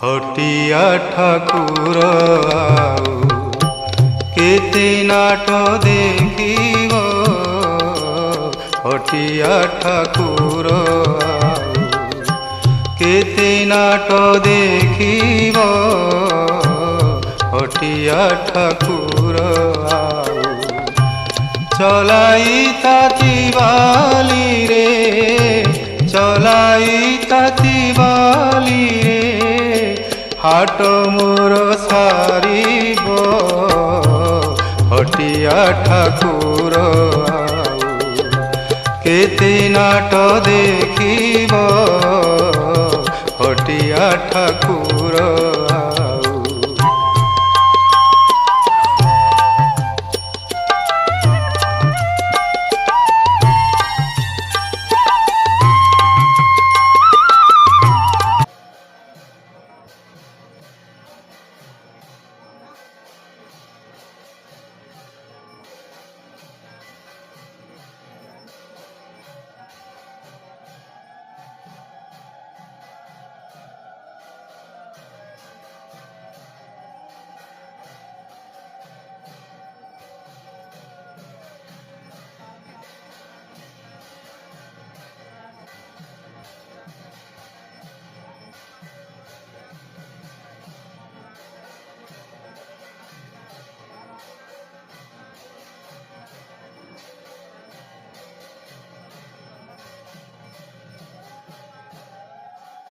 हटिया ठाकुर आउ केते नाट देखिब हटिया ठाकुर आउ केते नाट देखिब हटिया ठाकुर आउ चलाई ताती बाली रे चलाई ताती बाली रे हाट मोर सारिब हटिया ठाकुर आउ केते नाट देखिब हटिया ठाकुर।